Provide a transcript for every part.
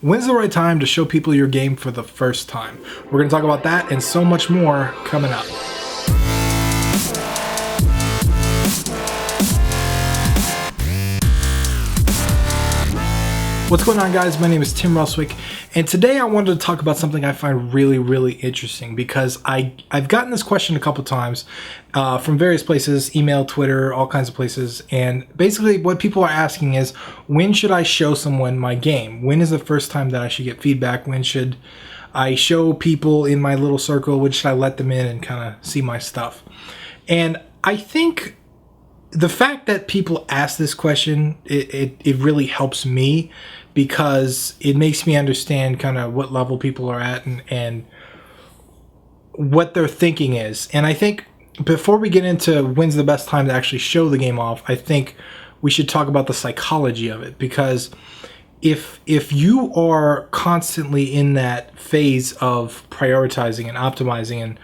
When's the right time to show people your game for the first time? We're going to talk about that and so much more coming up. What's going on, guys? My name is Tim Ruswick, and today I wanted to talk about something I find really interesting because I've gotten this question a couple times from various places, email, Twitter, all kinds of places, and basically what people are asking is, when should I show someone my game? When is the first time that I should get feedback? When should I show people in my little circle? When should I let them in and kind of see my stuff? And I think the fact that people ask this question, it really helps me because it makes me understand kind of what level people are at and what their thinking is. And I think before we get into when's the best time to actually show the game off, I think we should talk about the psychology of it, because if you are constantly in that phase of prioritizing and optimizing and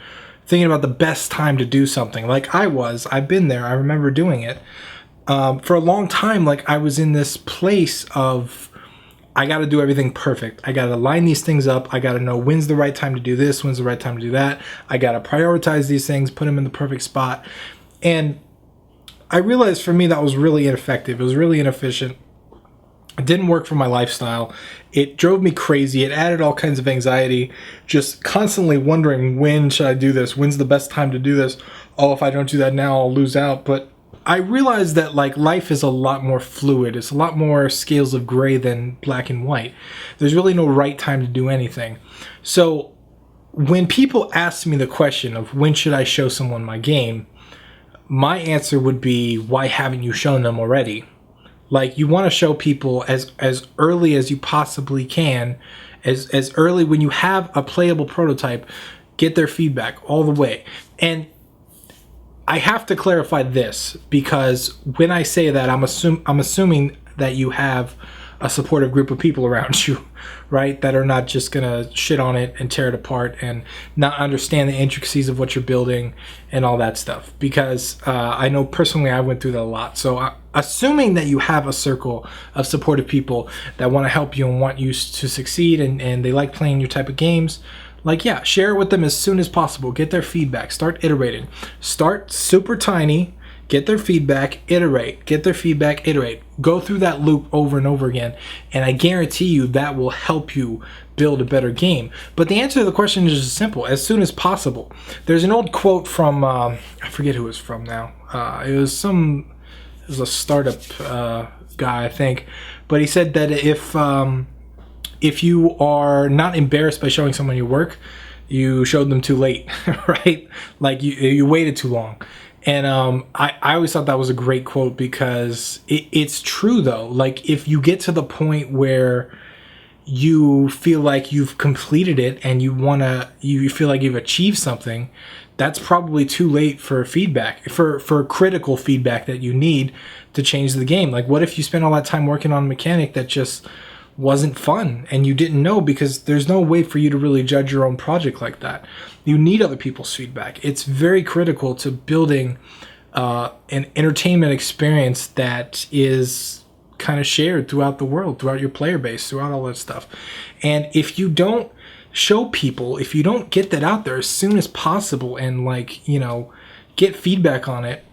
thinking about the best time to do something, like I've been there, I remember doing it for a long time. Like, I was in this place of, I got to do everything perfect. I got to line these things up. I got to know when's the right time to do this, when's the right time to do that. I got to prioritize these things, put them in the perfect spot. And I realized for me that was really ineffective. It was really inefficient. It didn't work for my lifestyle. It drove me crazy. It added all kinds of anxiety, just constantly wondering, when should I do this? When's the best time to do this? Oh, if I don't do that now, I'll lose out. But I realized that, like, life is a lot more fluid. It's a lot more scales of gray than black and white. There's really no right time to do anything. So when people ask me the question of when should I show someone my game, my answer would be, why haven't you shown them already? Like, you want to show people as early as you possibly can, as early when you have a playable prototype, get their feedback all the way. And I have to clarify this, because when I say that, I'm assuming that you have a supportive group of people around you, right? That are not just gonna shit on it and tear it apart and not understand the intricacies of what you're building and all that stuff. Because I know personally I went through that a lot. So assuming that you have a circle of supportive people that want to help you and want you to succeed, and they like playing your type of games, like, yeah, share it with them as soon as possible. Get their feedback. Start iterating. Start super tiny. Get their feedback, iterate. Get their feedback, iterate. Go through that loop over and over again, and I guarantee you that will help you build a better game. But the answer to the question is just simple: as soon as possible. There's an old quote from I forget who it's from now. It was a startup guy, I think, but he said that if you are not embarrassed by showing someone your work, you showed them too late, right? Like, you waited too long. And I always thought that was a great quote, because it's true, though. Like, if you get to the point where you feel like you've completed it and you feel like you've achieved something, that's probably too late for feedback, for critical feedback that you need to change the game. Like, what if you spent all that time working on a mechanic that just wasn't fun and you didn't know? Because there's no way for you to really judge your own project like that. You need other people's feedback. It's very critical to building an entertainment experience that is kind of shared throughout the world, throughout your player base, throughout all that stuff. And if you don't show people, if you don't get that out there as soon as possible and, like, you know, get feedback on it,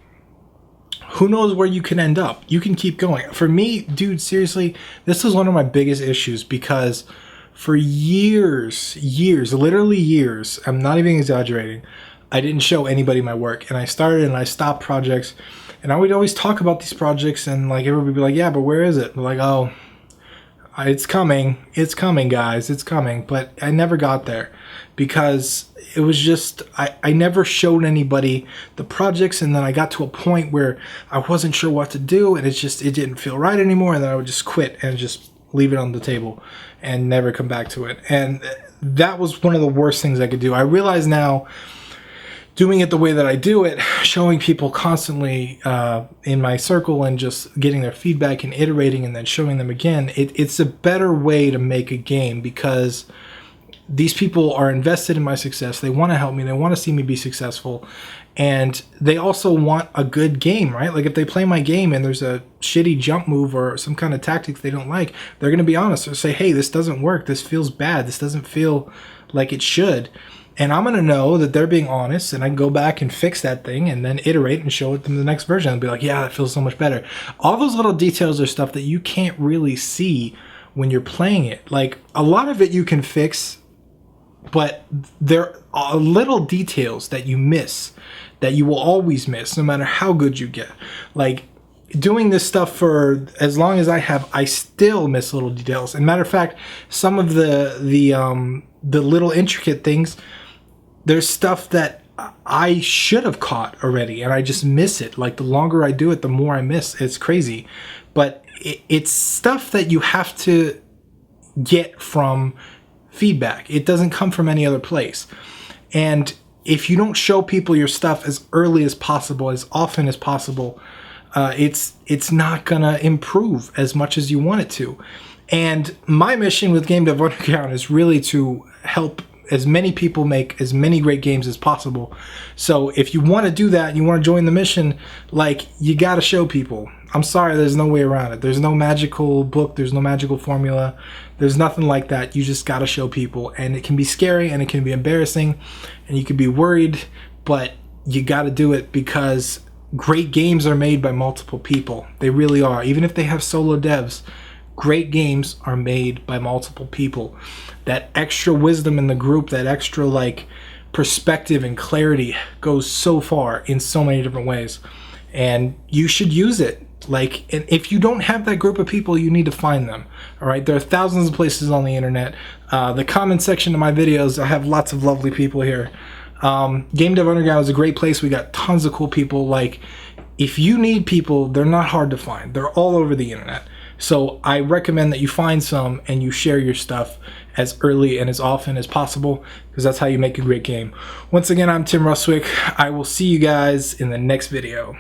who knows where you can end up. You can keep going. For me, dude, seriously, this was one of my biggest issues, because for years, literally years, I'm not even exaggerating, I didn't show anybody my work. And I started and I stopped projects, and I would always talk about these projects, and, like, everybody would be like, yeah, but where is it? I'm like, oh, it's coming, guys, it's coming. But I never got there, because it was just, I never showed anybody the projects, and then I got to a point where I wasn't sure what to do, and it didn't feel right anymore, and then I would just quit and just leave it on the table and never come back to it. And that was one of the worst things I could do. I realize now, doing it the way that I do it, showing people constantly in my circle and just getting their feedback and iterating and then showing them again, it's a better way to make a game, because these people are invested in my success. They want to help me. They want to see me be successful. And they also want a good game, right? Like if they play my game and there's a shitty jump move or some kind of tactics they don't like, they're going to be honest. They'll say, hey, this doesn't work. This feels bad. This doesn't feel like it should. And I'm going to know that they're being honest, and I can go back and fix that thing and then iterate and show it them the next version. I'll be like, yeah, that feels so much better. All those little details are stuff that you can't really see when you're playing it. Like a lot of it you can fix, but there are little details that you miss, that you will always miss no matter how good you get. Like doing this stuff for as long as I still miss little details. And matter of fact, some of the little intricate things, there's stuff that I should have caught already and I just miss it. Like the longer I do it, the more I miss. It's crazy. But it's stuff that you have to get from feedback. It doesn't come from any other place. And if you don't show people your stuff as early as possible, as often as possible, it's not gonna improve as much as you want it to. And my mission with Game Dev Underground is really to help as many people make as many great games as possible. So if you want to do that and you want to join the mission, like, you got to show people. I'm sorry, there's no way around it. There's no magical book. There's no magical formula. There's nothing like that. You just got to show people. And it can be scary and it can be embarrassing and you can be worried, but you got to do it because great games are made by multiple people. They really are. Even if they have solo devs, great games are made by multiple people. That extra wisdom in the group, that extra like perspective and clarity goes so far in so many different ways. And you should use it. Like, and if you don't have that group of people, you need to find them. All right, there are thousands of places on the internet. The comment section of my videos, I have lots of lovely people here. Game Dev Underground is a great place. We got tons of cool people. Like, if you need people, they're not hard to find. They're all over the internet. So I recommend that you find some and you share your stuff as early and as often as possible, because that's how you make a great game. Once again, I'm Tim Rustwick. I will see you guys in the next video.